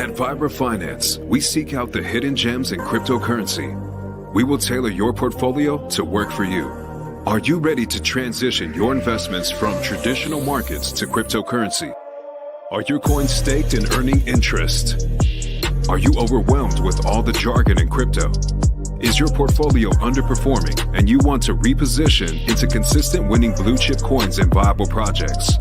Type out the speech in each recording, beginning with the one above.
At FIRMAMENT, we seek out the hidden gems in cryptocurrency. We will tailor your portfolio to work for you. Are you ready to transition your investments from traditional markets to cryptocurrency? Are your coins staked and earning interest? Are you overwhelmed with all the jargon in crypto? Is your portfolio underperforming and you want to reposition into consistent winning blue chip coins and viable projects?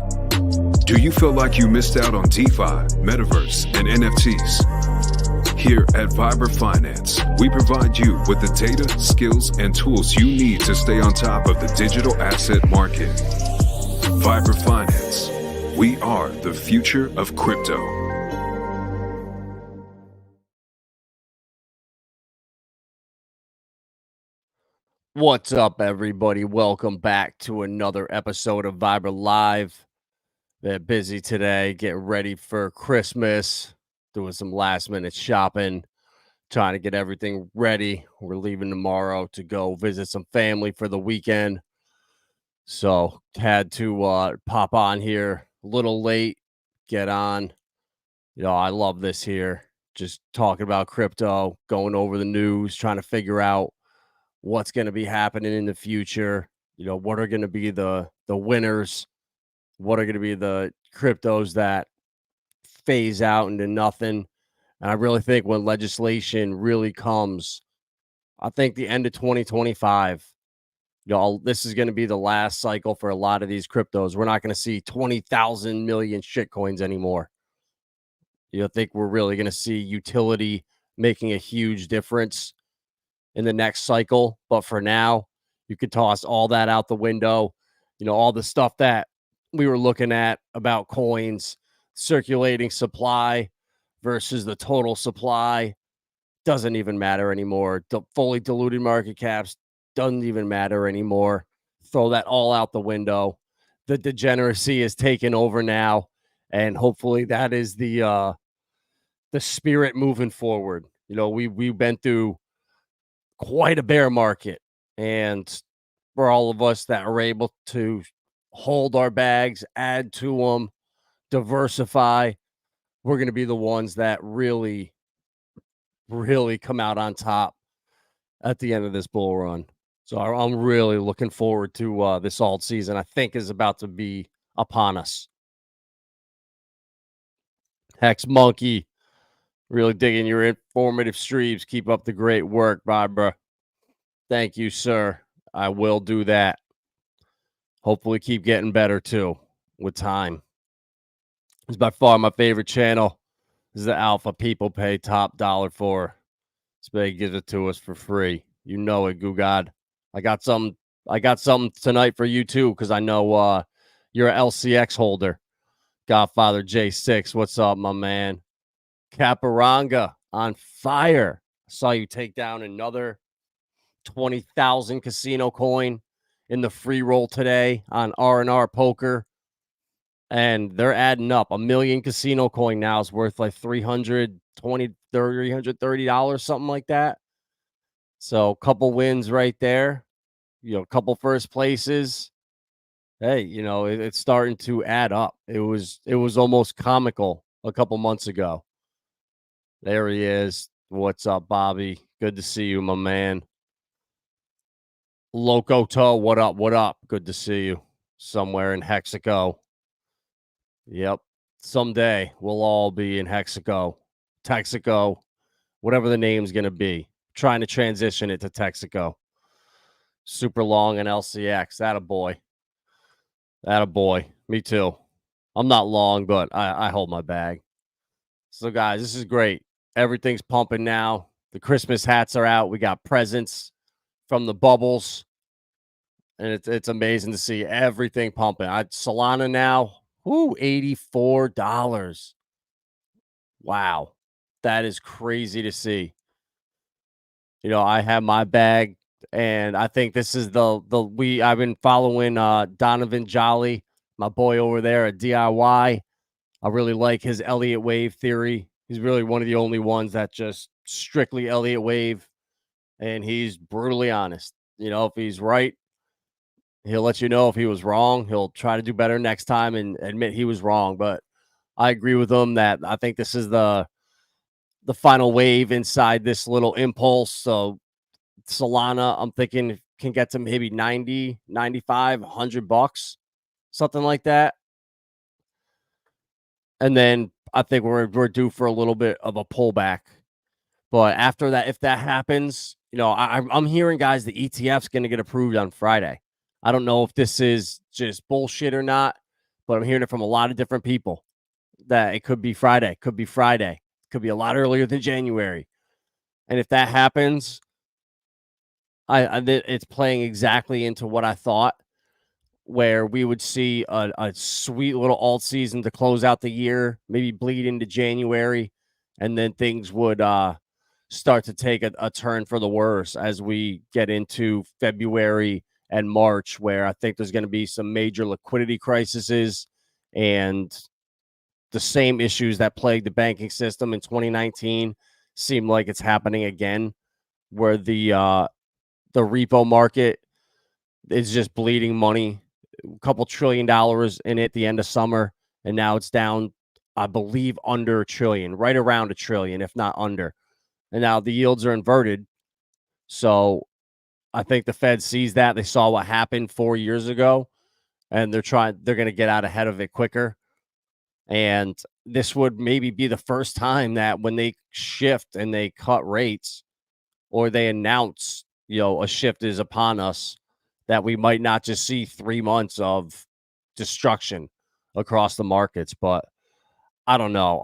Do you feel like you missed out on DeFi, Metaverse, and NFTs? Here at FIRMAMENT, we provide you with the data, skills, and tools you need to stay on top of the digital asset market. FIRMAMENT, we are the future of crypto. What's up, everybody? Welcome back to another episode of Vibra Live. They're busy today, getting ready for Christmas, doing some last-minute shopping, trying to get everything ready. We're leaving tomorrow to go visit some family for the weekend. So had to pop on here a little late, get on. You know, I love this here, just talking about crypto, going over the news, trying to figure out what's going to be happening in the future. You know, what are going to be the winners? What are going to be the cryptos that phase out into nothing? And I really think when legislation really comes, I think the end of 2025, you know, this is going to be the last cycle for a lot of these cryptos. We're not going to see 20,000 million shitcoins anymore. You know, I think we're really going to see utility making a huge difference in the next cycle. But for now, you could toss all that out the window. You know, all the stuff that we were looking at about coins, circulating supply versus the total supply doesn't even matter anymore. The fully diluted market caps doesn't even matter anymore. Throw that all out the window. The degeneracy is taken over now, and hopefully that is the spirit moving forward. You know, we've been through quite a bear market, and for all of us that are able to hold our bags, add to them, diversify, we're going to be the ones that really come out on top at the end of this bull run. So I'm really looking forward to this alt season. I think is about to be upon us. Hex Monkey, really digging your informative streams. Keep up the great work, Barbara. Thank you, sir. I will do that. Hopefully keep getting better too with time. It's by far my favorite channel. This is the alpha people pay top dollar for. Spade gives it to us for free. You know it, Goo God. I got something tonight for you too, because I know you're an LCX holder. Godfather J6, what's up, my man? Caparanga on fire. I saw you take down another 20,000 casino coin in the free roll today on R&R Poker. And they're adding up. 1 million casino coin now is worth like $330, something like that. So a couple wins right there. You know, a couple first places. Hey, you know, it's starting to add up. It was almost comical a couple months ago. There he is. What's up, Bobby? Good to see you, my man. Loco Toe, what up? What up? Good to see you somewhere in Hexaco. Yep. Someday we'll all be in Hexaco, Texaco, whatever the name's going to be. Trying to transition it to Texaco. Super long and LCX. That a boy. Me too. I'm not long, but I hold my bag. So, guys, this is great. Everything's pumping now. The Christmas hats are out. We got presents from the bubbles. And it's amazing to see everything pumping. Solana now, $84. Wow. That is crazy to see. You know, I have my bag, and I think this is I've been following Donovan Jolly, my boy over there at DIY. I really like his Elliott wave theory. He's really one of the only ones that just strictly Elliott wave, and he's brutally honest. You know, if he's right, he'll let you know. If he was wrong, he'll try to do better next time and admit he was wrong. But I agree with him that I think this is the the final wave inside this little impulse. So Solana, I'm thinking can get to maybe 90, 95, $100, something like that. And then I think we're due for a little bit of a pullback. But after that, if that happens, I'm hearing, guys, the ETF's going to get approved on Friday. I don't know if this is just bullshit or not, but I'm hearing it from a lot of different people that it could be Friday, could be a lot earlier than January. And if that happens, it's playing exactly into what I thought, where we would see a sweet little alt season to close out the year, maybe bleed into January, and then things would start to take a turn for the worse as we get into February and March, where I think there's going to be some major liquidity crises and the same issues that plagued the banking system in 2019 seem like it's happening again, where the repo market is just bleeding money, a couple $1 trillion in it at the end of summer, and now it's down, I believe, under $1 trillion, right around $1 trillion, if not under. And now the yields are inverted. So I think the Fed sees that. They saw what happened 4 years ago, and they're going to get out ahead of it quicker. And this would maybe be the first time that when they shift and they cut rates or they announce, a shift is upon us, that we might not just see 3 months of destruction across the markets. But I don't know.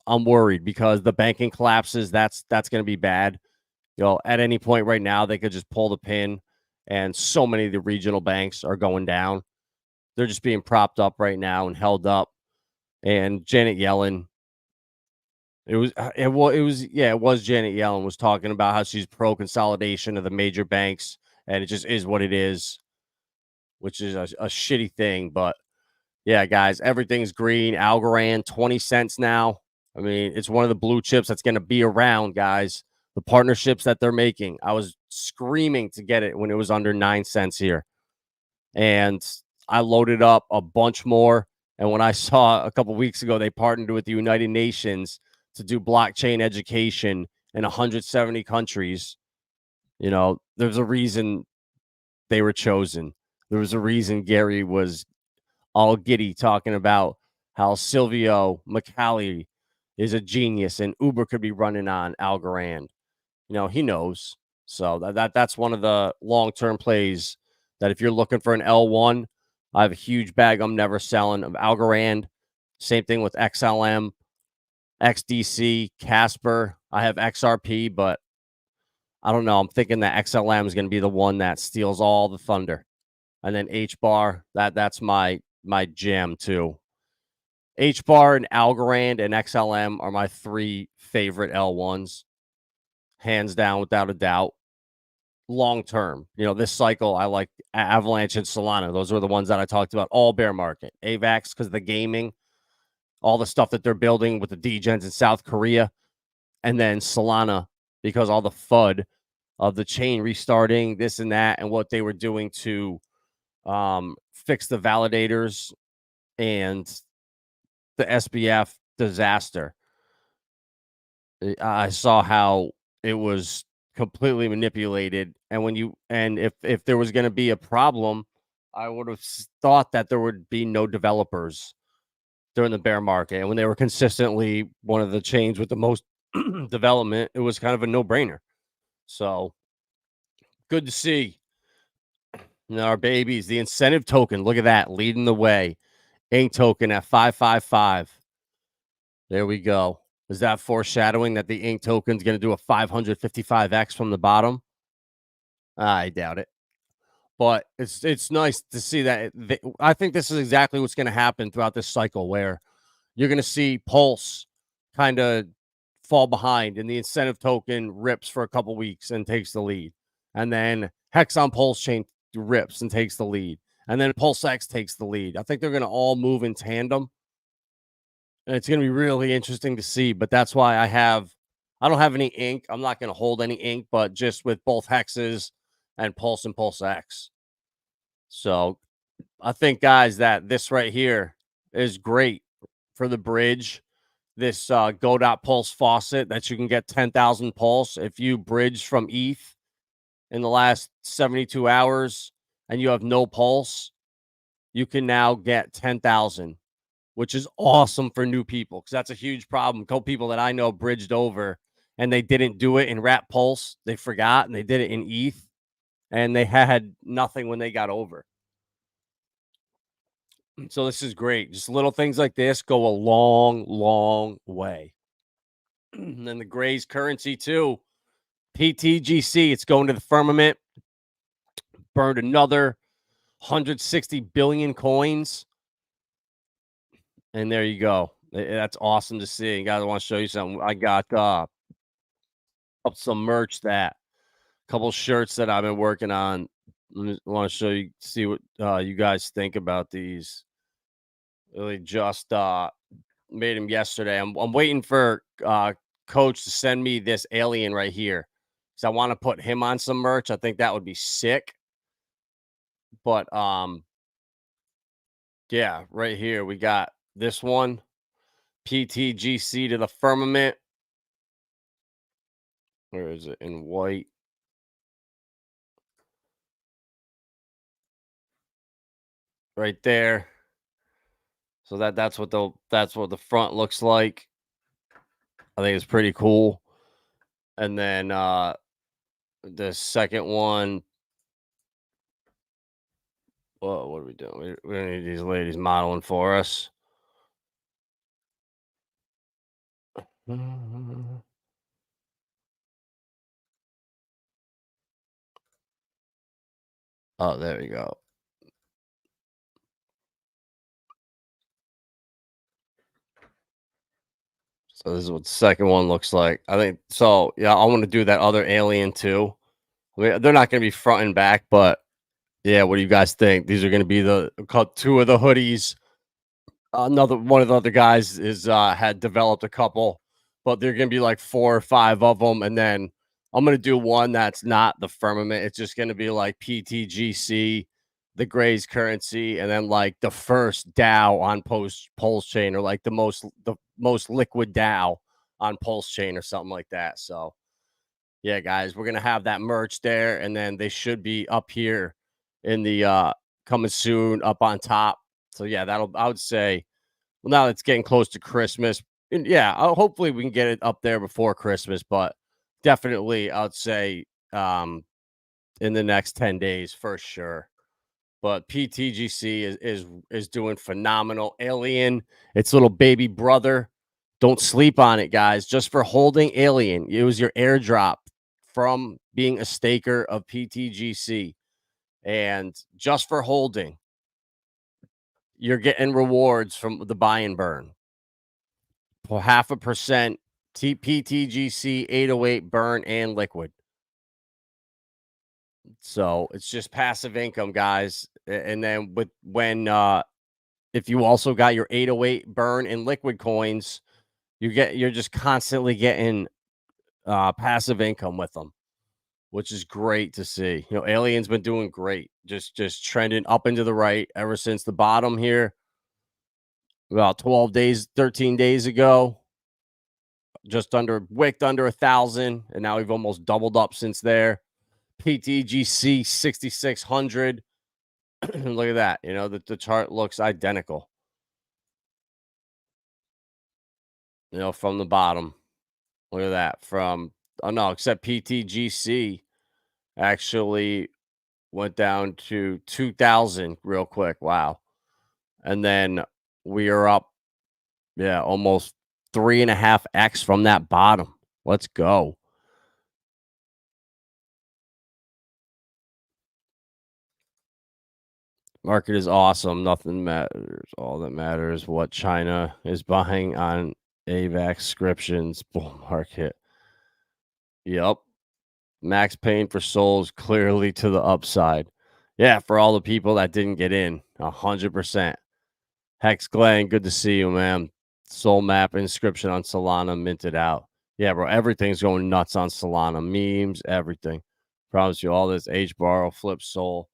I'm worried because the banking collapses. That's going to be bad. At any point right now, they could just pull the pin, and so many of the regional banks are going down. They're just being propped up right now and held up. And Janet Yellen, it was Janet Yellen was talking about how she's pro consolidation of the major banks, and it just is what it is, which is a shitty thing. But yeah, guys, everything's green. Algorand, 20 cents now. I mean, it's one of the blue chips that's going to be around, guys. The partnerships that they're making. I was screaming to get it when it was under 9 cents here. And I loaded up a bunch more. And when I saw a couple weeks ago, they partnered with the United Nations to do blockchain education in 170 countries. There's a reason they were chosen. There was a reason Gary was all giddy talking about how Silvio McCallie is a genius and Uber could be running on Algorand. He knows. So that's one of the long-term plays that if you're looking for an L1, I have a huge bag I'm never selling of Algorand. Same thing with XLM, XDC, Casper. I have XRP, but I don't know. I'm thinking that XLM is going to be the one that steals all the thunder. And then HBAR, that's my jam too. HBAR and Algorand and XLM are my 3 favorite L1s, hands down, without a doubt. Long term, this cycle, I like Avalanche and Solana. Those were the ones that I talked about all bear market. AVAX because of the gaming, all the stuff that they're building with the degens in South Korea, and then Solana because all the FUD of the chain restarting, this and that, and what they were doing to fix the validators and the SBF disaster. I saw how it was completely manipulated, and if there was going to be a problem, I would have thought that there would be no developers during the bear market. And when they were consistently one of the chains with the most development, it was kind of a no-brainer. So good to see. Our babies, the incentive token, look at that, leading the way. INC token at 555. There we go. Is that foreshadowing that the INC token is going to do a 555x from the bottom? I doubt it. But it's nice to see that. I think this is exactly what's going to happen throughout this cycle, where you're going to see Pulse kind of fall behind, and the incentive token rips for a couple weeks and takes the lead. And then Hex on Pulsechain rips and takes the lead. And then PulseX takes the lead. I think they're going to all move in tandem. And it's going to be really interesting to see. But that's why I don't have any ink. I'm not going to hold any ink, but just with both hexes and Pulse and PulseX. So I think, guys, that this right here is great for the bridge. this Go.Pulse faucet that you can get 10,000 pulse if you bridge from ETH in the last 72 hours and you have no pulse. You can now get 10,000, which is awesome for new people because that's a huge problem. A couple people that I know bridged over and they didn't do it in Wrap Pulse. They forgot and they did it in ETH and they had nothing when they got over. So this is great. Just little things like this go a long, long way. And then the Gray's currency too. PTGC, it's going to the firmament. Burned another 160 billion coins. And there you go. That's awesome to see. You guys, I want to show you something. I got up some merch, that couple shirts that I've been working on. I want to show you, see what you guys think about these. Really just made them yesterday. I'm waiting for Coach to send me this alien right here because I want to put him on some merch. I think that would be sick. But yeah, right here we got this one, PTGC to the firmament. Where is it? In white. Right there. So that's what the front looks like. I think it's pretty cool. And then the second one. Whoa, what are we doing? We don't need these ladies modeling for us. Oh, there we go. So this is what the second one looks like. I think so. Yeah, I want to do that other alien too. I mean, they're not going to be front and back, but yeah, what do you guys think? These are going to be the two of the hoodies. Another one of the other guys is had developed a couple, but they're going to be like 4 or 5 of them, and then I'm going to do one that's not the firmament. It's just going to be like PTGC, the Gray's currency, and then like the first DAO on Pulsechain, or like the most liquid DAO on Pulsechain or something like that. So yeah, guys, we're going to have that merch there, and then they should be up here in the coming soon up on top. So yeah, I would say, well, now it's getting close to Christmas, and yeah, hopefully we can get it up there before Christmas, but definitely I would say in the next 10 days for sure. But PTGC is doing phenomenal. Alien, its little baby brother. Don't sleep on it, guys. Just for holding Alien, it was your airdrop from being a staker of PTGC, and just for holding, you're getting rewards from the buy and burn. For 0.5% PTGC 808 burn and liquid. So it's just passive income, guys. And then if you also got your 808 burn and liquid coins, you're just constantly getting passive income with them, which is great to see. You know, Alien's been doing great, just trending up into the right ever since the bottom here about 12 days, 13 days ago. Just wicked under 1,000, and now we've almost doubled up since there. PTGC 6,600. Look at that. You know, the chart looks identical. You know, from the bottom. Look at that. Except PTGC actually went down to 2,000 real quick. Wow. And then we are up, almost 3.5x from that bottom. Let's go. Market is awesome. Nothing matters. All that matters what China is buying on AVAX subscriptions. Bull market. Yep. Max pain for souls clearly to the upside. Yeah, for all the people that didn't get in, 100%. Hex Glenn, good to see you, man. Soul map inscription on Solana minted out. Yeah, bro, everything's going nuts on Solana. Memes, everything. Promise you all this H borrow flip soul.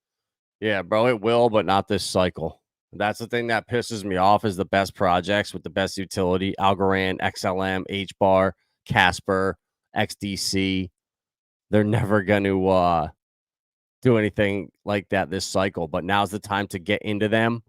Yeah, bro, it will, but not this cycle. That's the thing that pisses me off is the best projects with the best utility, Algorand, XLM, HBAR, Casper, XDC. They're never going to do anything like that this cycle, but now's the time to get into them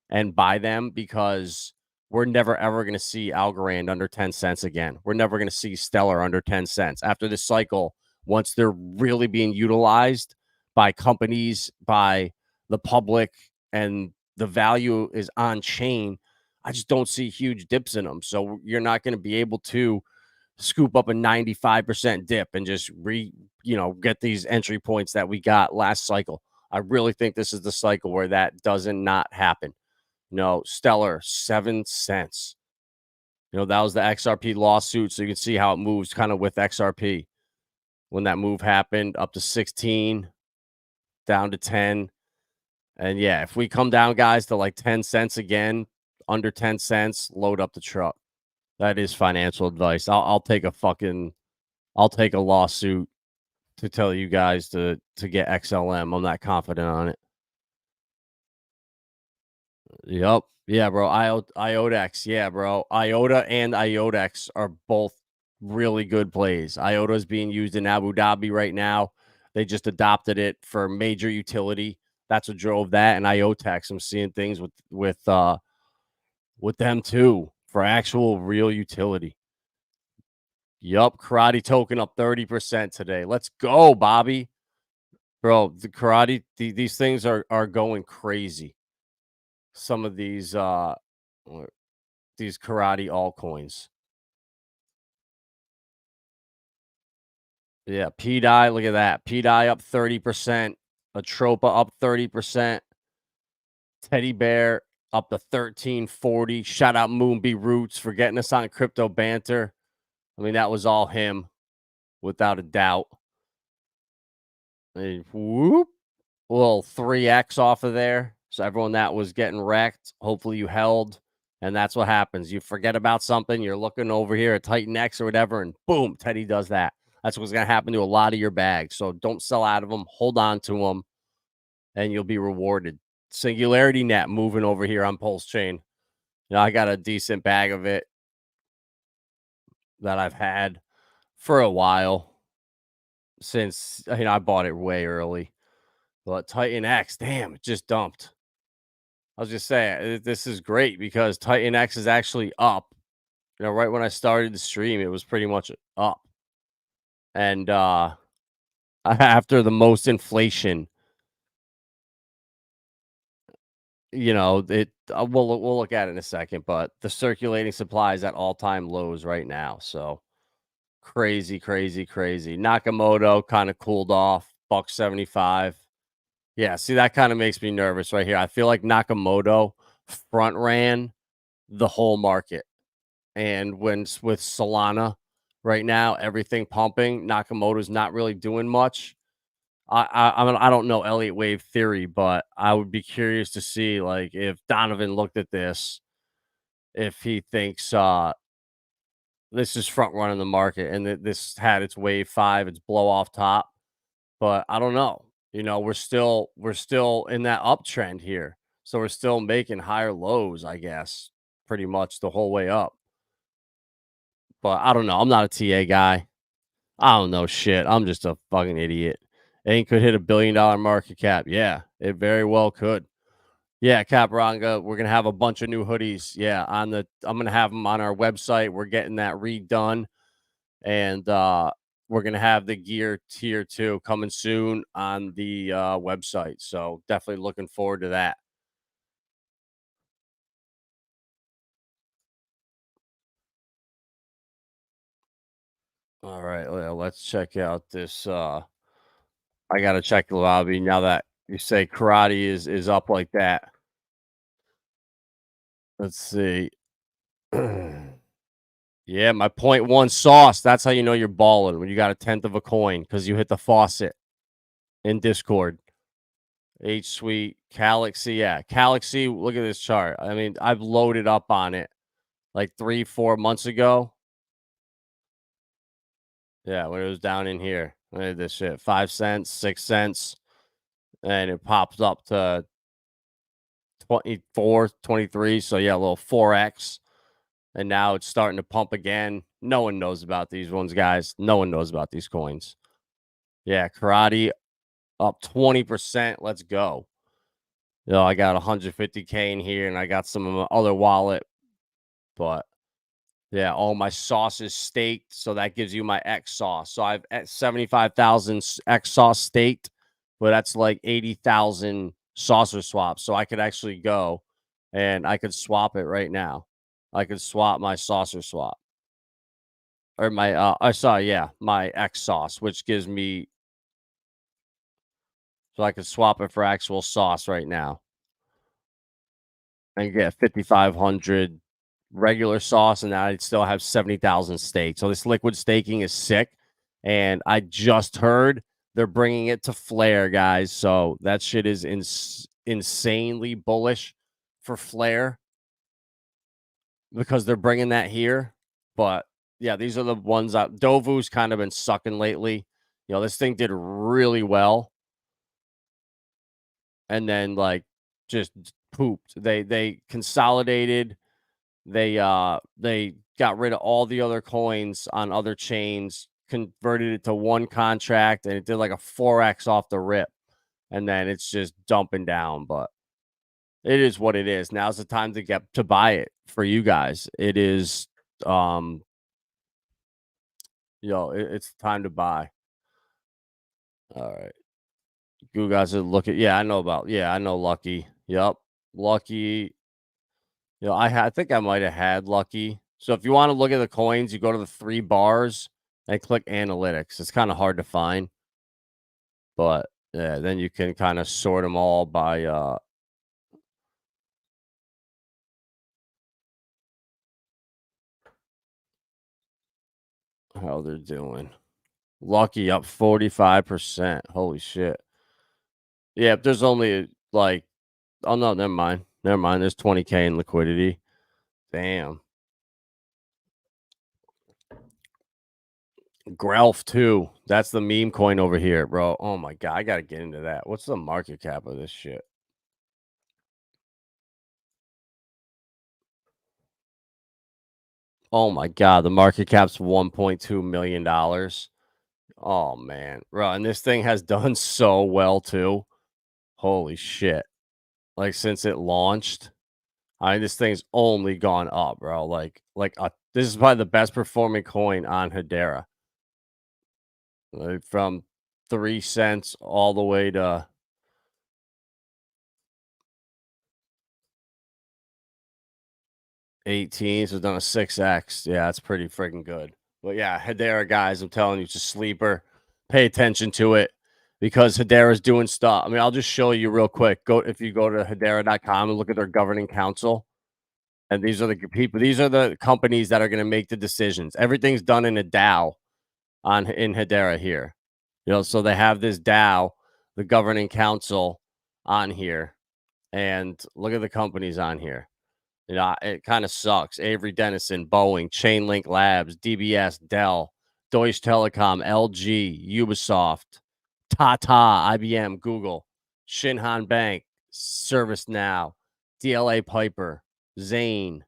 and buy them because we're never ever going to see Algorand under 10 cents again. We're never going to see Stellar under 10 cents after this cycle. Once they're really being utilized by companies, by the public, and the value is on chain, I just don't see huge dips in them. So you're not going to be able to scoop up a 95% dip and just get these entry points that we got last cycle. I really think this is the cycle where that doesn't not happen. No, Stellar, 7 cents. That was the XRP lawsuit. So you can see how it moves kind of with XRP. When that move happened, up to 16, down to 10. And yeah, if we come down, guys, to like 10 cents again, under 10 cents, load up the truck. That is financial advice. I'll take a lawsuit to tell you guys to get XLM. I'm not confident on it. Yep. Yeah, bro. IOTX. Yeah, bro. IOTA and IOTX are both really good plays. IOTA is being used in Abu Dhabi right now. They just adopted it for major utility. That's what drove that. And IOTX, I'm seeing things with them too for actual real utility. Yup, karate token up 30% today. Let's go, Bobby. Bro, the karate, these things are going crazy. Some of these karate altcoins. Yeah, PDI, look at that. PDI up 30%. Atropa up 30%. Teddy Bear up to 1340. Shout out Moonbee Roots for getting us on crypto banter. I mean, that was all him, without a doubt. And whoop, little 3x off of there. So everyone that was getting wrecked, hopefully you held. And that's what happens. You forget about something, you're looking over here at TitanX or whatever, and boom, Teddy does that. That's what's going to happen to a lot of your bags. So don't sell out of them. Hold on to them, and you'll be rewarded. Singularity Net moving over here on Pulsechain. I got a decent bag of it that I've had for a while since I bought it way early. But TitanX, damn, it just dumped. I was just saying, this is great because TitanX is actually up. Right when I started the stream, it was pretty much up. And after the most inflation, we'll look at it in a second, but the circulating supply is at all-time lows right now. So crazy, crazy, crazy. Nakamoto kind of cooled off, $1.75. Yeah, see, that kind of makes me nervous right here. I feel like Nakamoto front ran the whole market. And with Solana right now, everything pumping, Nakamoto's not really doing much. I don't know Elliott wave theory, but I would be curious to see like if Donovan looked at this, if he thinks this is front running the market and that this had its wave 5, its blow off top. But I don't know. We're still in that uptrend here. So we're still making higher lows, I guess, pretty much the whole way up. But I don't know. I'm not a TA guy. I don't know shit. I'm just a fucking idiot. AIM could hit $1 billion market cap. Yeah, it very well could. Yeah, Capranga, we're gonna have a bunch of new hoodies. Yeah, I'm gonna have them on our website. We're getting that redone, and we're gonna have the gear tier 2 coming soon on the website. So definitely looking forward to that. All right, well, let's check out this. I gotta check the lobby now that you say karate is up like that. Let's see. Yeah, my .1 sauce. That's how you know you're balling, when you got 1/10 of a coin because you hit the faucet in Discord. H Suite, Galaxy. Yeah, Galaxy. Look at this chart. I mean, I've loaded up on it like 3-4 months ago. Yeah, when it was down in here. Look at this shit. 5 cents, 6 cents. And it pops up to 24, 23. So yeah, a little 4x. And now it's starting to pump again. No one knows about these ones, guys. No one knows about these coins. Yeah, karate up 20%. Let's go. I got 150K in here, and I got some of my other wallet. But yeah, all my sauce is staked, so that gives you my X sauce. So I've at 75,000 X sauce staked, but that's like 80,000 saucer swaps. So I could actually go and I could swap it right now. I could swap my saucer swap or my my X sauce, which gives me so I could swap it for actual sauce right now and get 5,500 regular sauce, and I'd still have 70,000 staked. So this liquid staking is sick. And I just heard they're bringing it to Flare, guys. So that shit is insanely bullish for Flare because they're bringing that here. But yeah, these are the ones that Dovu's kind of been sucking lately. This thing did really well. And then like just pooped. They consolidated. They got rid of all the other coins on other chains, converted it to one contract, and it did like a 4x off the rip. And then it's just dumping down, but it is what it is. Now's the time to get to buy it for you guys. It is it's time to buy. All right. You guys are looking. I know Lucky. Yep. Lucky. I think I might have had Lucky. So if you want to look at the coins, you go to the 3 bars and click analytics. It's kind of hard to find, but yeah, then you can kind of sort them all by how they're doing. Lucky up 45%. Holy shit. Yeah, if there's only like, oh no, never mind. Never mind. There's 20K in liquidity. Damn. Grelf too. That's the meme coin over here, bro. Oh my god, I gotta get into that. What's the market cap of this shit? Oh my god, the market cap's $1.2 million. Oh man, bro, and this thing has done so well too. Holy shit! Like since it launched, this thing's only gone up, bro. This is probably the best performing coin on Hedera. Like from 3 cents all the way to 18. So it's done a 6x. Yeah, that's pretty freaking good. But yeah, Hedera, guys, I'm telling you, it's a sleeper. Pay attention to it because Hedera's doing stuff. I mean, I'll just show you real quick. If you go to hedera.com and look at their governing council. And these are the people, these are the companies that are going to make the decisions. Everything's done in a DAO in Hedera here. So they have this DAO, the governing council on here. And look at the companies on here. It kind of sucks. Avery Dennison, Boeing, Chainlink Labs, DBS, Dell, Deutsche Telekom, LG, Ubisoft, Tata, IBM, Google, Shinhan Bank, ServiceNow, DLA Piper, Zane.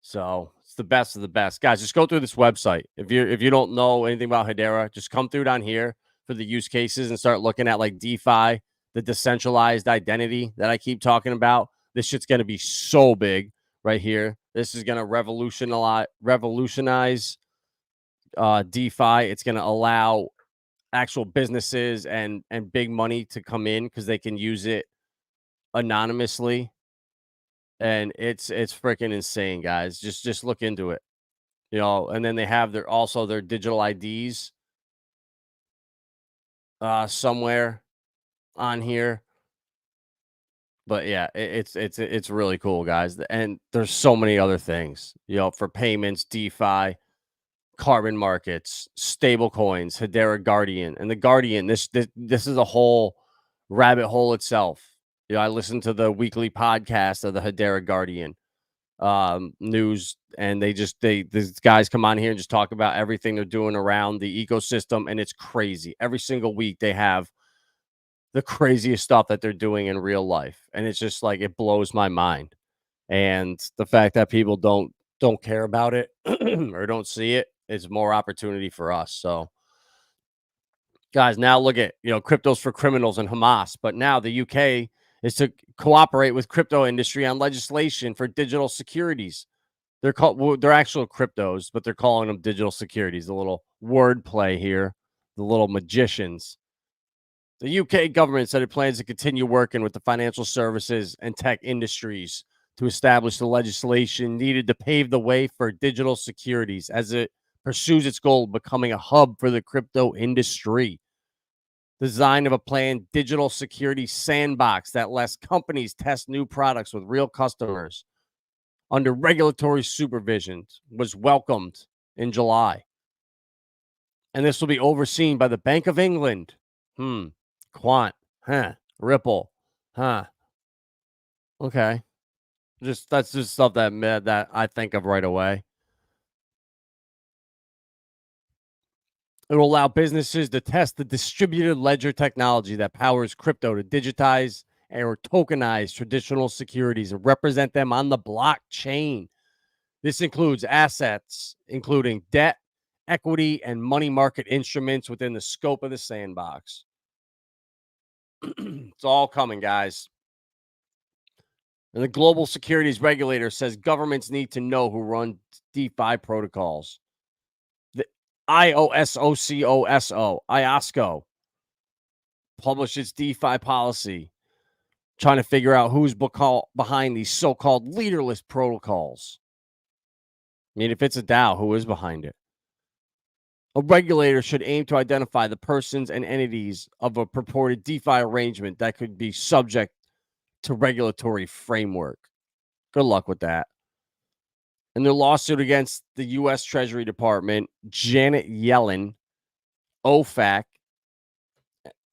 So it's the best of the best. Guys, just go through this website. If you don't know anything about Hedera, just come through down here for the use cases and start looking at like DeFi, the decentralized identity that I keep talking about. This shit's going to be so big right here. This is going to revolutionize DeFi. It's going to allow actual businesses and big money to come in because they can use it anonymously. And it's freaking insane, guys. Just look into it. And then they have their digital IDs somewhere on here. But yeah, it's really cool, guys. And there's so many other things, for payments, DeFi, carbon markets, stable coins, Hedera Guardian. And the Guardian, this is a whole rabbit hole itself. I listened to the weekly podcast of the Hedera Guardian news, and these guys come on here and just talk about everything they're doing around the ecosystem, and it's crazy. Every single week they have the craziest stuff that they're doing in real life. And it's just like it blows my mind. And the fact that people don't care about it or don't see it is more opportunity for us. So guys, now look at, cryptos for criminals and Hamas, but now the UK is to cooperate with crypto industry on legislation for digital securities. They're actual cryptos, but they're calling them digital securities. A little wordplay here, the little magicians. The UK government said it plans to continue working with the financial services and tech industries to establish the legislation needed to pave the way for digital securities as it pursues its goal of becoming a hub for the crypto industry. The design of a planned digital security sandbox that lets companies test new products with real customers under regulatory supervision was welcomed in July. And this will be overseen by the Bank of England, Quant, Ripple, okay. That's just stuff that I think of right away. It will allow businesses to test the distributed ledger technology that powers crypto to digitize or tokenize traditional securities and represent them on the blockchain. This includes assets, including debt, equity, and money market instruments within the scope of the sandbox. It's all coming, guys. And the global securities regulator says governments need to know who run DeFi protocols. The IOSCO published its DeFi policy, trying to figure out who's behind these so-called leaderless protocols. I mean, if it's a DAO, who is behind it? A regulator should aim to identify the persons and entities of a purported DeFi arrangement that could be subject to regulatory framework. Good luck with that. In their lawsuit against the U.S. Treasury Department, Janet Yellen, OFAC,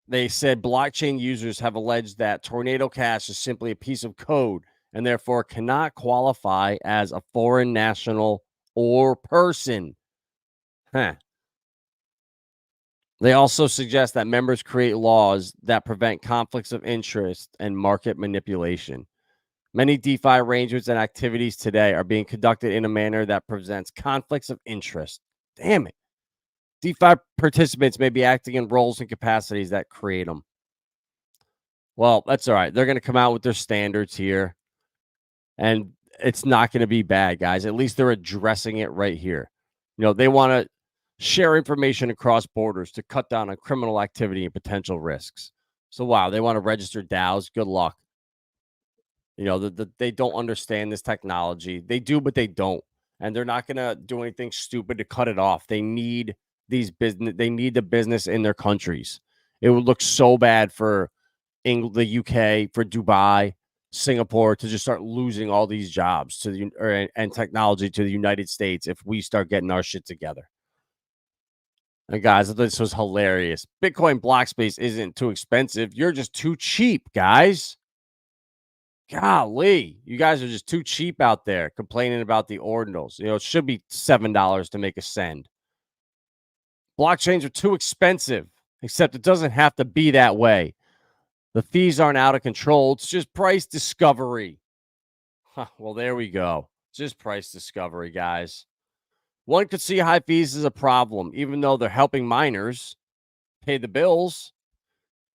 they said blockchain users have alleged that Tornado Cash is simply a piece of code and therefore cannot qualify as a foreign national or person. They also suggest that members create laws that prevent conflicts of interest and market manipulation. Many DeFi arrangements and activities today are being conducted in a manner that prevents conflicts of interest. Damn it. DeFi participants may be acting in roles and capacities that create them. Well, that's all right. They're going to come out with their standards here, and it's not going to be bad, guys. At least they're addressing it right here. They want to share information across borders to cut down on criminal activity and potential risks. So, wow, they want to register DAOs. Good luck. They don't understand this technology. They do, but they don't. And they're not going to do anything stupid to cut it off. They need They need the business in their countries. It would look so bad for the UK, for Dubai, Singapore to just start losing all these jobs and technology to the United States if we start getting our shit together. And guys, this was hilarious. Bitcoin block space isn't too expensive. You're just too cheap, guys. Golly, you guys are just too cheap out there complaining about the ordinals. It should be $7 to make a send. Blockchains are too expensive, except it doesn't have to be that way. The fees aren't out of control. It's just price discovery. Well, there we go. Just price discovery, guys. One could see high fees as a problem, even though they're helping miners pay the bills.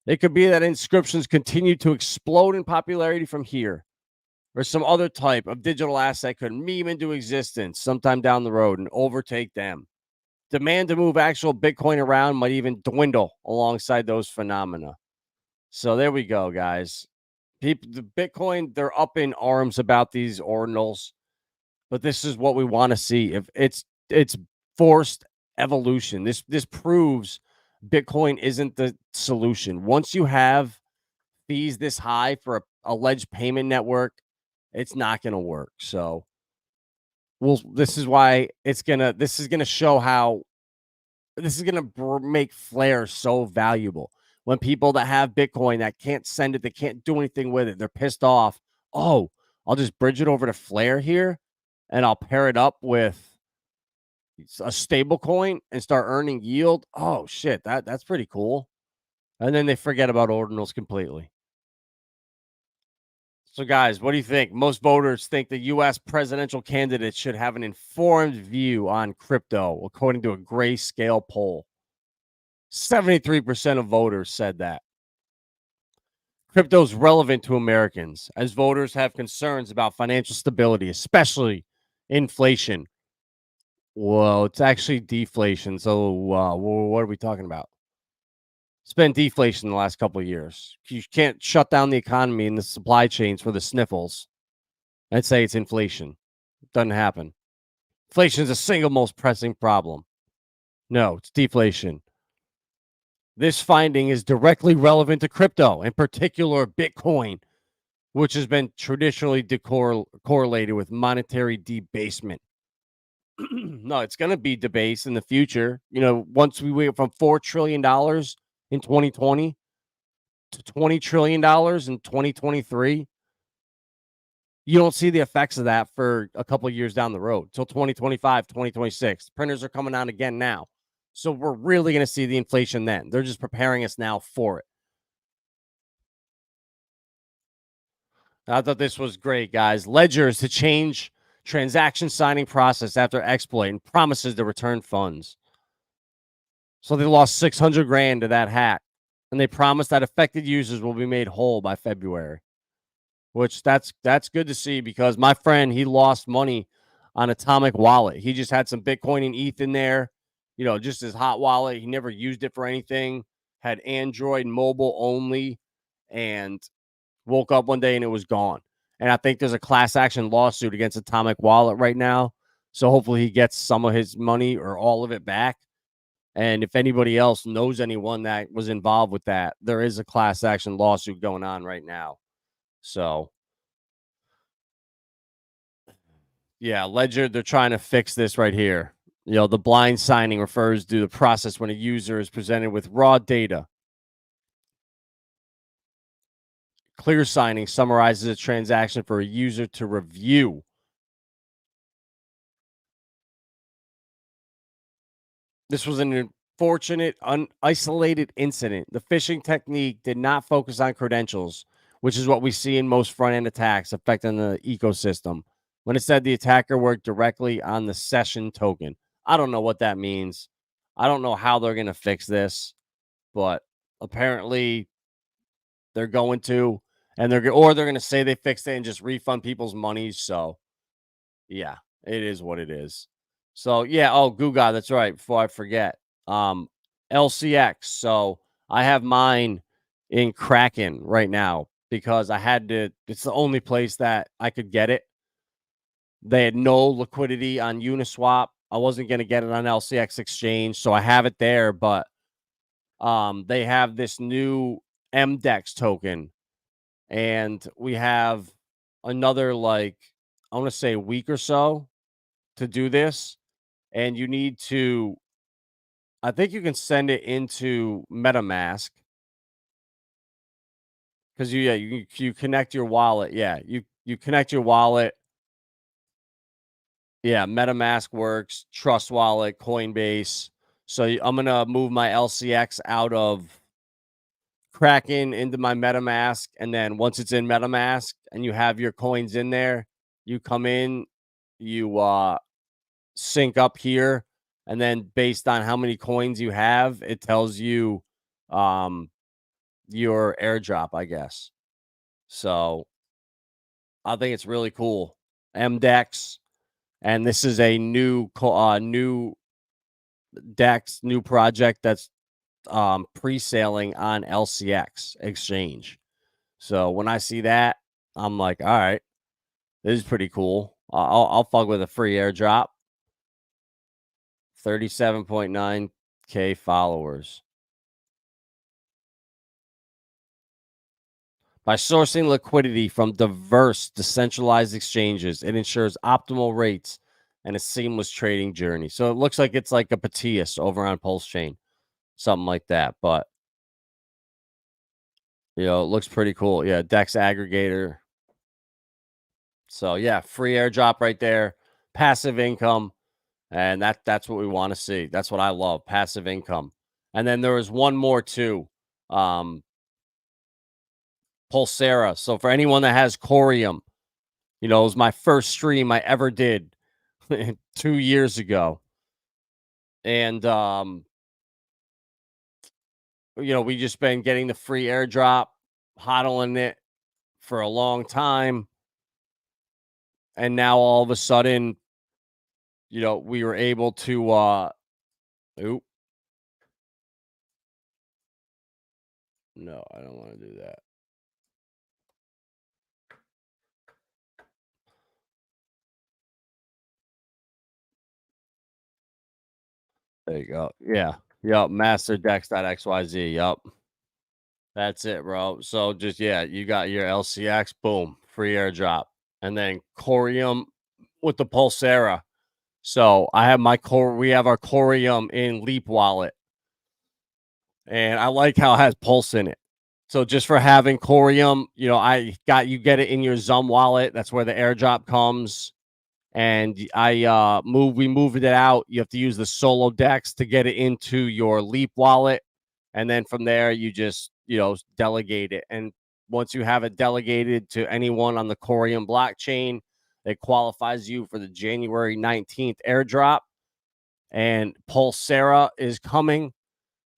It could be that inscriptions continue to explode in popularity from here, or some other type of digital asset could meme into existence sometime down the road and overtake them. Demand to move actual Bitcoin around might even dwindle alongside those phenomena. So there we go, guys. The Bitcoin, they're up in arms about these ordinals, but this is what we want to see. If it's forced evolution. This proves Bitcoin isn't the solution. Once you have fees this high for a alleged payment network, it's not going to work. So this is why this is going to show how this is going to make Flare so valuable. When people that have Bitcoin that can't send it, they can't do anything with it, they're pissed off. Oh, I'll just bridge it over to Flare here and I'll pair it up with a stable coin and start earning yield. Oh shit, that's pretty cool. and then they forget about ordinals completely. So, guys, what do you think? Most voters think the U.S. presidential candidate should have an informed view on crypto, according to a Grayscale poll. 73% of voters said that. Crypto is relevant to Americans as voters have concerns about financial stability, especially inflation. Well, it's actually deflation. So, what are we talking about? It's been deflation the last couple of years. You can't shut down the economy and the supply chains for the sniffles and say it's inflation. It doesn't happen. Inflation is the single most pressing problem. No, it's deflation. This finding is directly relevant to crypto, in particular Bitcoin, which has been traditionally correlated with monetary debasement. No, it's going to be debased in the future. Once we went from $4 trillion in 2020 to $20 trillion in 2023, you don't see the effects of that for a couple of years down the road till 2025, 2026. Printers are coming out again now. So we're really going to see the inflation then. They're just preparing us now for it. I thought this was great, guys. Ledger is to change transaction signing process after exploit and promises to return funds. So they lost 600 grand to that hack, and they promised that affected users will be made whole by February. Which that's good to see, because my friend, he lost money on Atomic Wallet. He just had some Bitcoin and ETH in there, just his hot wallet. He never used it for anything, had Android mobile only, and woke up one day and it was gone. And I think there's a class action lawsuit against Atomic Wallet right now. So hopefully he gets some of his money or all of it back. And if anybody else knows anyone that was involved with that, there is a class action lawsuit going on right now. So, yeah, Ledger, they're trying to fix this right here. The blind signing refers to the process when a user is presented with raw data. Clear signing summarizes a transaction for a user to review. This was an unfortunate, isolated incident. The phishing technique did not focus on credentials, which is what we see in most front-end attacks affecting the ecosystem. When it said the attacker worked directly on the session token. I don't know what that means. I don't know how they're going to fix this, but apparently they're going to, and they're going to say they fixed it and just refund people's money. So, yeah, it is what it is. So, yeah, Guga, that's right, before I forget. LCX. So, I have mine in Kraken right now because I had to, it's the only place that I could get it. They had no liquidity on Uniswap. I wasn't going to get it on LCX exchange, so I have it there, but they have this new MDEX token, and we have another, I want to say a week or so to do this, and you need to, I think you can send it into MetaMask, because you connect your wallet. Yeah, you connect your wallet. Yeah, MetaMask works, Trust Wallet, Coinbase. So I'm going to move my LCX out of Kraken into my MetaMask. And then once it's in MetaMask and you have your coins in there, you come in, you sync up here. And then based on how many coins you have, it tells you your airdrop, I guess. So I think it's really cool. MDEX. And this is a new DEX, new project that's pre-selling on LCX exchange. So when I see that, I'm like, all right, this is pretty cool. I'll fuck with a free airdrop. 37.9K followers. By sourcing liquidity from diverse decentralized exchanges, it ensures optimal rates and a seamless trading journey. So it looks like it's like a Patius over on Pulsechain, something like that. But, it looks pretty cool. Yeah, DEX aggregator. So, yeah, free airdrop right there, passive income, and that's what we want to see. That's what I love, passive income. And then there was one more too. Pulsera. So for anyone that has Corium, it was my first stream I ever did 2 years ago. And we just been getting the free airdrop, hodling it for a long time. And now all of a sudden, we were able to oop. No, I don't want to do that. There you go. Yeah. Yep. Masterdex.xyz. Yep. That's it, bro. So just, you got your LCX, boom, free airdrop. And then Corium with the Pulsera. So I have we have our Corium in Leap Wallet. And I like how it has Pulse in it. So just for having Corium, you get it in your Zum wallet. That's where the airdrop comes. And we moved it out. You have to use the Solo Dex to get it into your Leap wallet. And then from there, you just, delegate it. And once you have it delegated to anyone on the Corium blockchain, it qualifies you for the January 19th airdrop. And Pulsera is coming.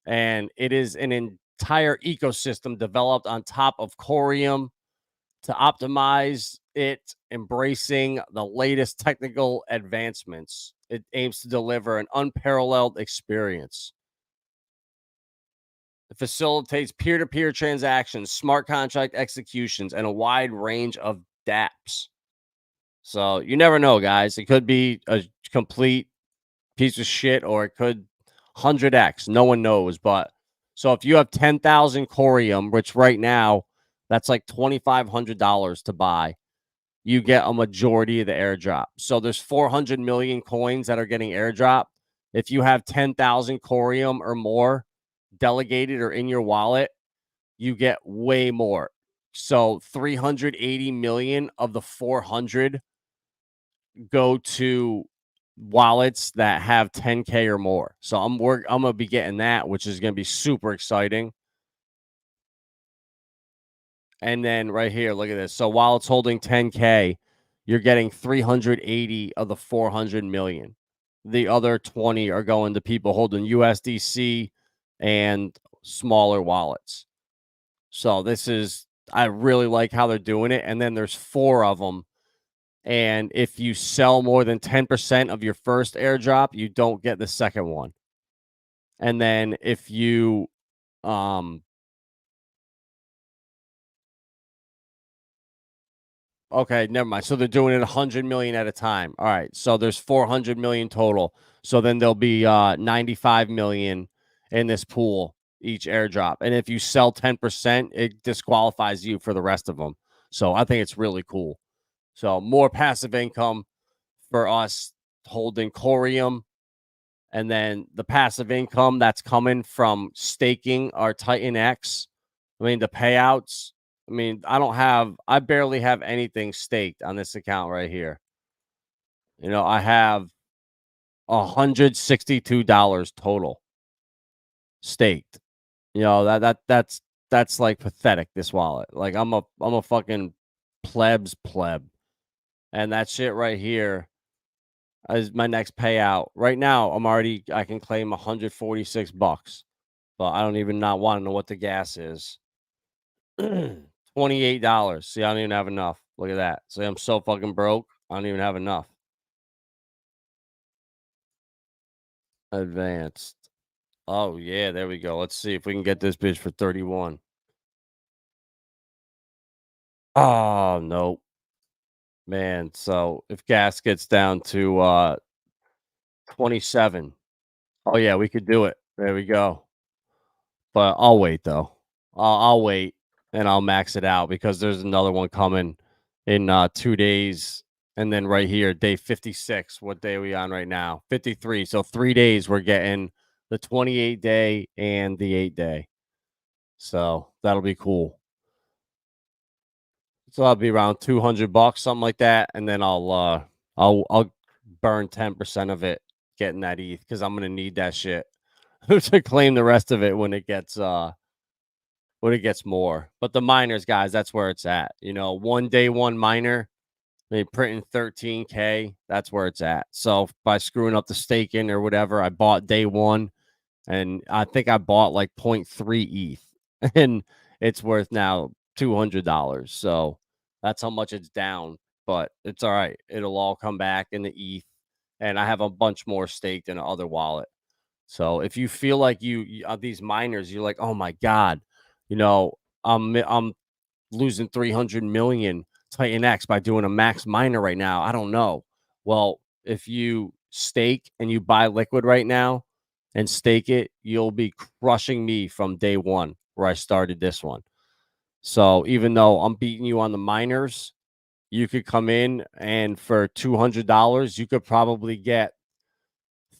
And it is an entire ecosystem developed on top of Corium to optimize it, embracing the latest technical advancements. It aims to deliver an unparalleled experience. It facilitates peer-to-peer transactions, smart contract executions, and a wide range of dApps. So you never know, guys. It could be a complete piece of shit, or it could 100x. No one knows. But so if you have 10,000 Corium, which right now that's like $2,500 to buy, you get a majority of the airdrop. So there's 400 million coins that are getting airdrop. If you have 10,000 Corium or more delegated or in your wallet, you get way more. So 380 million of the 400 go to wallets that have 10K or more. So I'm gonna be getting that, which is gonna be super exciting. And then right here, look at this. So while it's holding 10K, you're getting 380 of the 400 million. The other 20 are going to people holding USDC and smaller wallets. So I really like how they're doing it. And then there's 4 of them. And if you sell more than 10% of your first airdrop, you don't get the second one. And then if you okay, never mind. So they're doing it 100 million at a time. All right. So there's 400 million total. So then there'll be 95 million in this pool each airdrop. And if you sell 10%, it disqualifies you for the rest of them. So I think it's really cool. So more passive income for us holding Corium. And then the passive income that's coming from staking our TitanX. I mean, the payouts. I mean, I barely have anything staked on this account right here. I have $162 total staked. That's like pathetic, this wallet. Like I'm a fucking pleb. And that shit right here is my next payout. Right now, I can claim $146, but I don't even not want to know what the gas is. $28. See, I don't even have enough. Look at that. See, I'm so fucking broke. I don't even have enough. Advanced. Oh, yeah, there we go. Let's see if we can get this bitch for 31. Oh, no. Man, so if gas gets down to 27. Oh, yeah, we could do it. There we go. But I'll wait, though. I'll wait, and I'll max it out because there's another one coming in 2 days. And then right here, day 56. What day are we on right now? 53. So 3 days we're getting the 28 day and the 8 day. So that'll be cool. So I'll be around $200, something like that, and then I'll burn 10% of it getting that ETH because I'm gonna need that shit to claim the rest of it when it gets but it gets more. But the miners, guys, that's where it's at. You know, one day one miner, they printing 13K. That's where it's at. So by screwing up the staking or whatever, I bought day one, and I think I bought like 0.3 ETH, and it's worth now $200. So that's how much it's down. But it's all right. It'll all come back in the ETH, and I have a bunch more staked in another wallet. So if you feel like you these miners, you're like, oh my god, you know, I'm losing 300 million TitanX by doing a max miner right now. I don't know. Well, if you stake and you buy liquid right now and stake it, you'll be crushing me from day one where I started this one. So even though I'm beating you on the miners, you could come in and for $200, you could probably get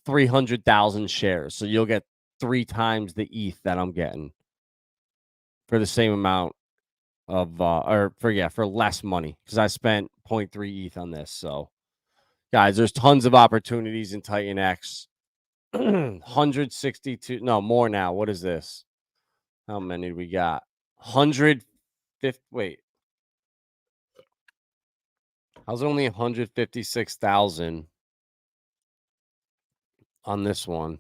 300,000 shares. So you'll get 3 times the ETH that I'm getting for the same amount of for less money, because I spent 0.3 ETH on this. So guys, there's tons of opportunities in TitanX. 162, no more now. What is this? How many we got? 150. Wait, I was only 156,000 on this one,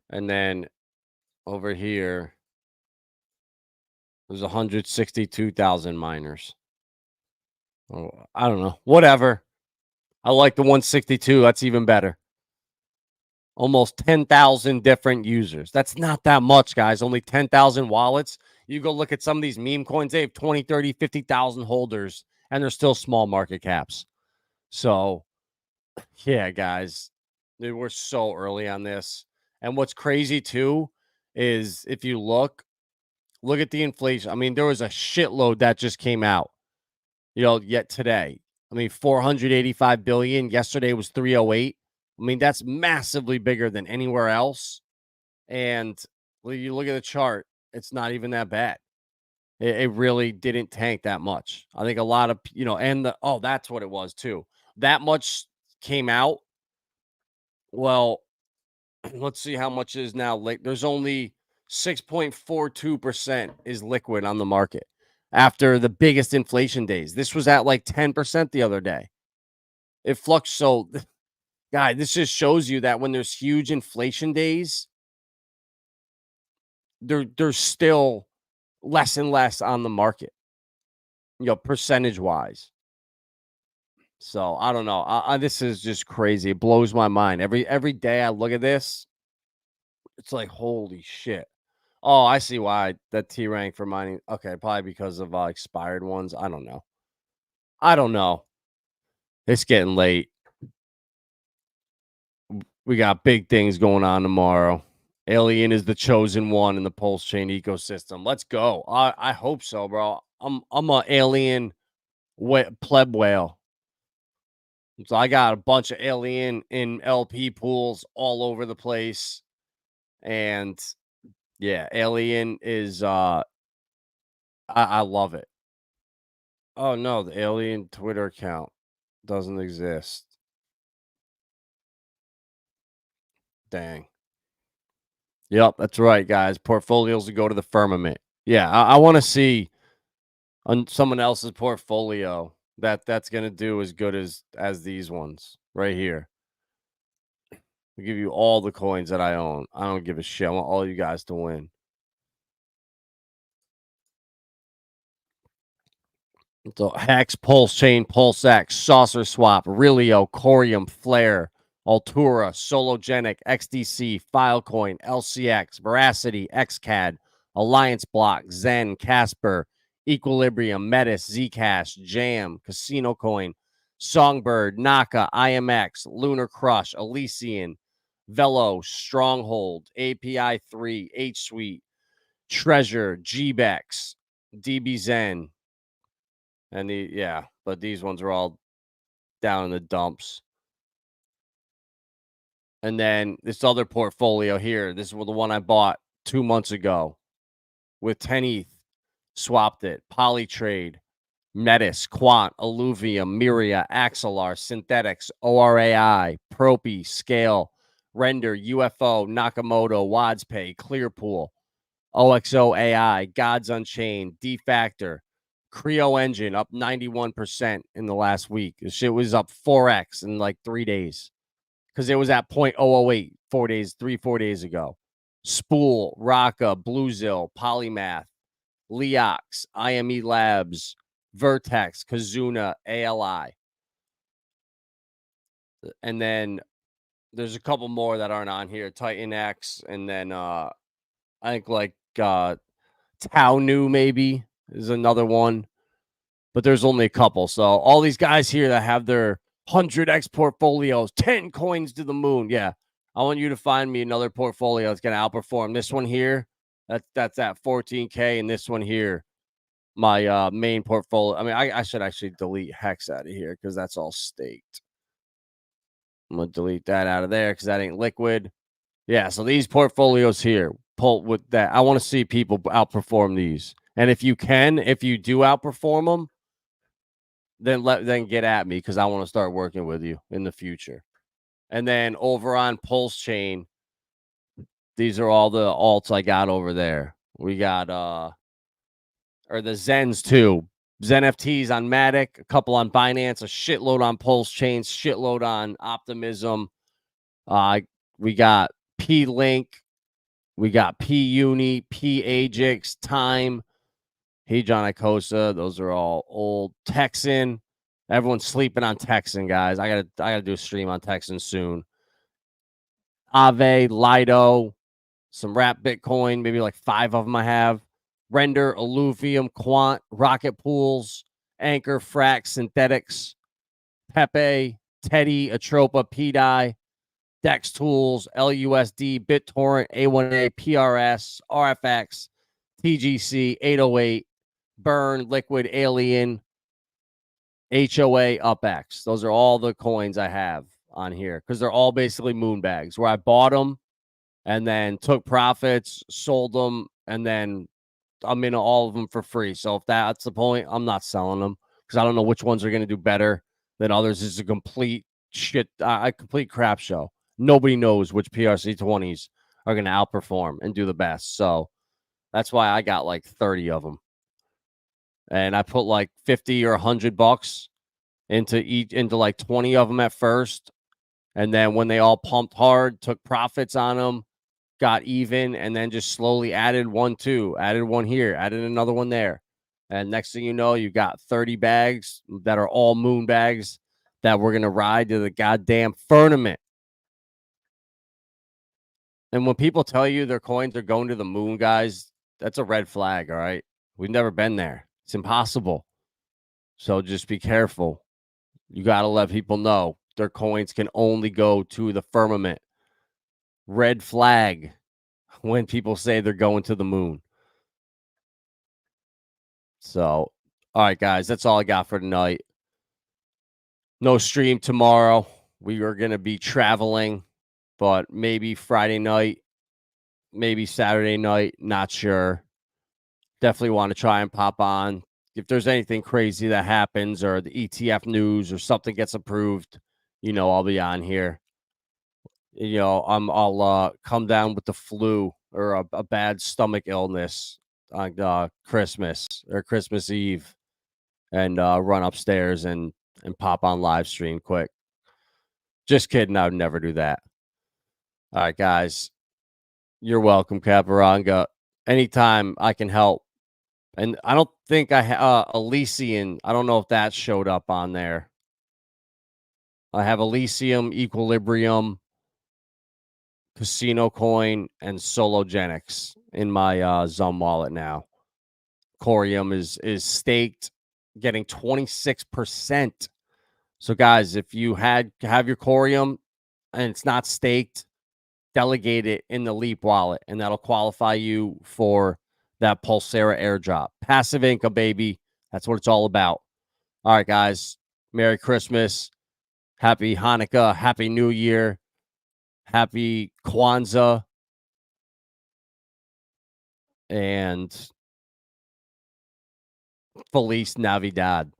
and then over here there's 162,000 miners. Oh, I don't know. Whatever. I like the 162. That's even better. Almost 10,000 different users. That's not that much, guys. Only 10,000 wallets. You go look at some of these meme coins, they have 20, 30, 50,000 holders, and they're still small market caps. So, yeah, guys, we're so early on this. And what's crazy, too, is if you look at the inflation. I mean, there was a shitload that just came out, yet today. I mean, 485 billion. Yesterday was 308. I mean, that's massively bigger than anywhere else. And when you look at the chart, it's not even that bad. It really didn't tank that much. I think a lot of, that's what it was too. That much came out. Well, let's see how much is now. Like, there's only 6.42% is liquid on the market after the biggest inflation days. This was at like 10% the other day. It fluctuates. So, guy, this just shows you that when there's huge inflation days, there's still less and less on the market, percentage wise. So I don't know. This is just crazy. It blows my mind. Every day I look at this, it's like, holy shit. Oh, I see why that T rank for mining. Okay, probably because of expired ones. I don't know. It's getting late. We got big things going on tomorrow. Alien is the chosen one in the Pulsechain ecosystem. Let's go. I hope so, bro. I'm a alien pleb whale. So I got a bunch of alien in LP pools all over the place. And yeah, alien is I love it. Oh no, the alien Twitter account doesn't exist. Dang. Yep, that's right, guys. Portfolios to go to the firmament. Yeah, I want to see on someone else's portfolio that's gonna do as good as these ones right here. I give you all the coins that I own. I don't give a shit. I want all you guys to win. So Hex, Pulsechain, PulseX, Saucerswap, Relio, Corium, Flare, Altura, Sologenic, XDC, Filecoin, LCX, Veracity, XCAD, Alliance Block, Zen, Casper, Equilibrium, Metis, Zcash, Jam, Casino Coin, Songbird, NAKA, IMX, Lunar Crush, Elysian, Velo, Stronghold, API 3, H Suite, Treasure, GBEX, DBZen. And but these ones are all down in the dumps. And then this other portfolio here, this is the one I bought 2 months ago with 10 ETH, swapped it, Polytrade, Metis, Quant, Alluvium, Miria, Axelar, Synthetics, ORAI, Propy, Scale, Render, UFO, Nakamoto, WadsPay, Clearpool, OXO AI, Gods Unchained, D-Factor, Creo Engine up 91% in the last week. This shit was up 4x in like 3 days because it was at 0.008 4 days ago. Spool, Raka, Bluezill, Polymath, Leox, IME Labs, Vertex, Kazuna, ALI. And then there's a couple more that aren't on here. TitanX, and then I think like Tau New maybe is another one. But there's only a couple. So all these guys here that have their 100x portfolios, 10 coins to the moon. Yeah. I want you to find me another portfolio that's going to outperform this one here. That's at 14K. And this one here, my main portfolio. I mean, I should actually delete Hex out of here because that's all staked. I'm going to delete that out of there because that ain't liquid. Yeah. So these portfolios here, pull with that. I want to see people outperform these. And if you do outperform them, then get at me because I want to start working with you in the future. And then over on Pulsechain, these are all the alts I got over there. We got or the Zens too. XENfts on Matic, a couple on Binance, a shitload on Pulsechain, shitload on Optimism. We got P-Link, we got P-Uni, P-Agix, Time, Hedron ICOSA. Those are all old. Texan. Everyone's sleeping on Texan, guys. I gotta do a stream on Texan soon. Aave, Lido, some Wrap Bitcoin, maybe like 5 of them I have. Render, Alluvium, Quant, Rocket Pools, Anchor, Frax, Synthetics, Pepe, Teddy, Atropa, PDI, Dex Tools, LUSD, BitTorrent, A1A, PRS, RFX, TGC, 808, Burn, Liquid, Alien, HOA, UpX. Those are all the coins I have on here because they're all basically moon bags where I bought them and then took profits, sold them, and then I'm in all of them for free. So if that's the point, I'm not selling them because I don't know which ones are going to do better than others. It's a complete complete crap show. Nobody knows which PRC20s are going to outperform and do the best. So that's why I got like 30 of them. And I put like 50 or $100 into like 20 of them at first. And then when they all pumped hard, took profits on them, got even, and then just slowly added one here, added another one there. And next thing you know, you got 30 bags that are all moon bags that we're going to ride to the goddamn firmament. And when people tell you their coins are going to the moon, guys, that's a red flag, all right? We've never been there. It's impossible. So just be careful. You got to let people know their coins can only go to the firmament. Red flag when people say they're going to the moon. So, all right, guys, that's all I got for tonight. No stream tomorrow. We are going to be traveling, but maybe Friday night, maybe Saturday night, not sure. Definitely want to try and pop on. If there's anything crazy that happens or the ETF news or something gets approved, I'll be on here. I'll come down with the flu or a bad stomach illness on Christmas or Christmas Eve and run upstairs and pop on live stream quick. Just kidding. I would never do that. All right, guys. You're welcome, Caparanga. Anytime I can help. And I don't think I have Elysian. I don't know if that showed up on there. I have Elysium, Equilibrium, Casino Coin, and Sologenics in my Zum wallet now. Corium is staked, getting 26%. So, guys, if you have your Corium and it's not staked, delegate it in the Leap wallet, and that'll qualify you for that Pulsera airdrop. Passive income, baby. That's what it's all about. All right, guys. Merry Christmas. Happy Hanukkah. Happy New Year. Happy Kwanzaa. And Feliz Navidad.